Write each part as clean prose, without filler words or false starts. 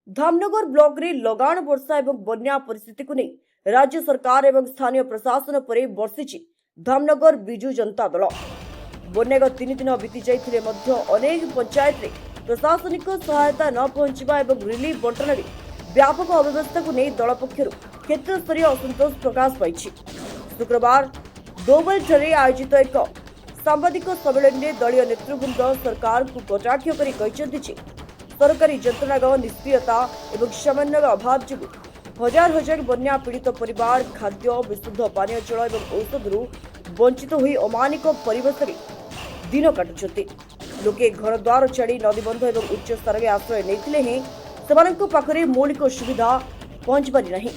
Dhamnagar block रे लगाण वर्षा एवं बन्या परिस्थिति को नहीं राज्य सरकार एवं स्थानीय प्रशासन पर बर्षिछि धामनगर बिजु जनता दल। बन्या 3 दिन बीती जाइथिले मध्य अनेक पंचायत रे प्रशासनिक सहायता न पहुंचवा एवं रिलीफ बंटन रे व्यापक अव्यवस्था को नहीं दल पक्षरु क्षेत्र स्तरीय असंतोष प्रकाश पाइछि। शुक्रवार दोबल ठारे आयोजित एक सांबादिक सम्मेलन में दलीय नेतृवृंद सरकार को कटाक्ष करी कहिसेंति जे सरकारी जंत्रणागार निष्क्रियता एवं समन्वय अभाव जो हजार हजार बन्या पीड़ित परिवार खाद्य विशुद्ध पानीय जल एवं औषधरू वंचित हुई अमानिक परिवेश में दिन काटुछंती। लोके घर द्वार छाड़ी नदीबंध एवं उच्च स्तर में आश्रय नहीं हें सेमानंको पाखरे मौलिक सुविधा पहुंच पारि नहीं।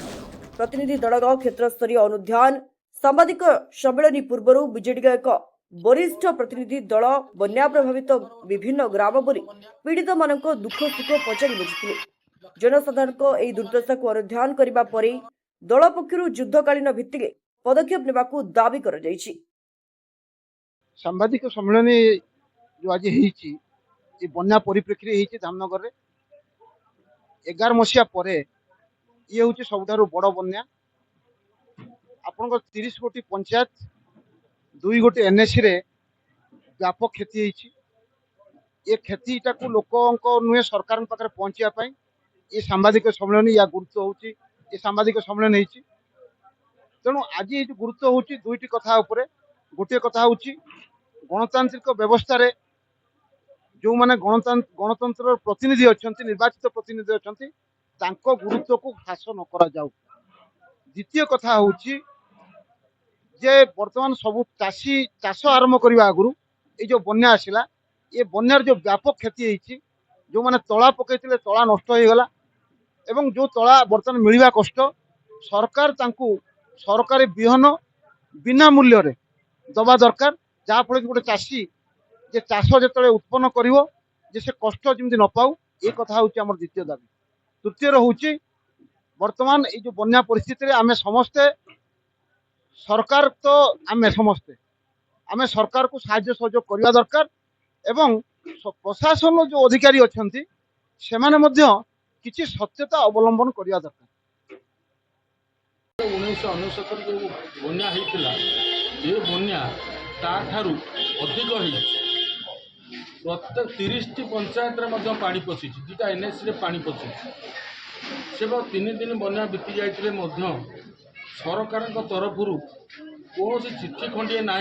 प्रतिनिधि दलगांव क्षेत्र स्तरीय अनुध्यान सांबादिक सम्मेलन पूर्व बीजेडी एक वरिष्ठ प्रतिनिधि दल बन्या प्रभावित विभिन्न ग्राम बुरी पीड़ित मानक दुख सुख पचारि बुझिथिले। जनसाधारण एही दुर्दशा को अनुध्यान करबा परे दल पक्षरु युद्धकालीन भित्तिरे पदक्षेप नेबाकू दाबी करा जायछि। सांबादिक सम्मेलन जो आज होईछि ये बन्या परिप्रेक्षी होईछि धामनगर रे 11 मसिया परे ये होछि सबठारु बड़ बन्या। आपनकर 30 कोटी पंचायत 2 गोटे एनएससी रे व्यापक क्षति होईछि। ये क्षतिटा को लोकंको नुहे सरकार पाखरे पहुंचिया पई ये सांबादिक सम्मेलन या गुरुत्व होछि। ये सांबादिक सम्मेलन होईछि तेणु आज ये गुरुत्व होछि दुईटी कथा उपरे। गोटे कथा होछि गणतांत्रिक व्यवस्था रे जो माने गणतंत्र प्रतिनिधि अछंती निर्वाचित प्रतिनिधि अछंती तांको गुरुत्व को ह्रास न करा जाऊ। द्वितीय कथा होछि जे वर्तमान सब चाषी चाष आरंभ करबा आगुरु ए जो बन्या आसिला ये बन्यार जो व्यापक क्षति होईछि जो माने तळा पकैतिले तळा नष्ट हो गला एवं जो तळा वर्तमान मिलिबा कष्ट सरकार तांको सरकारी बिहन बिना मूल्य रे दबा दरकार जहाँ फल गोटे चाषी जे चाष जो उत्पन्न करिवो जे से कष्ट जमी न पाऊ ये कथा हूँ आम द्वितीय दाबी। तृतीय हूँ वर्तमान ये जो बन्या परिस्थिति आम समस्ते सरकार तो आम समस्ते आम सरकार को साहाय्य सहयोग करवा दरकार एवं प्रशासन जो अधिकारी अच्छा से किसी सत्यता अवलंबन करवा दरकार। 1969 जो बन्या होता ये बन्या ताठारू अधिक हो प्रत्येक 30टी पंचायत पानी पशि 2टा एनएससी पानी पशि से 3 दिन बन्या बीती जाते सरकार तरफ कौन चिठी खंडे ना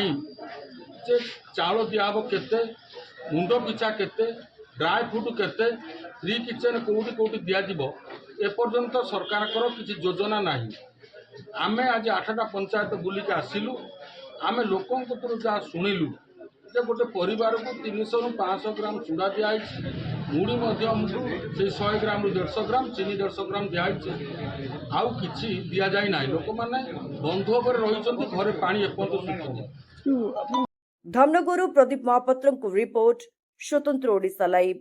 जे चाउल दिहब केते मुंड पिछा केते ड्राई फ्रूट केते फ्री किचेन कौटी कौटी दिज्व एपर्यंत सरकार किसी योजना ना। आम आज 8टा पंचायत बुलिक आसिलु आम लोकों जहाँ शुणिलु जे गोटे परिवार को 300 ରୁ 500 ग्राम चूड़ा दिखाई मुड़ी 100 ग्राम ରୁ 150 ग्राम चीनी 150 ग्राम दिखाई आउ कि दि जाए ना। लोक मैंने बंधु पर रही घरे पानी एपर्यंत। धामनगर प्रदीप महापात्र को रिपोर्ट स्वतंत्र ओडिशा लाइव।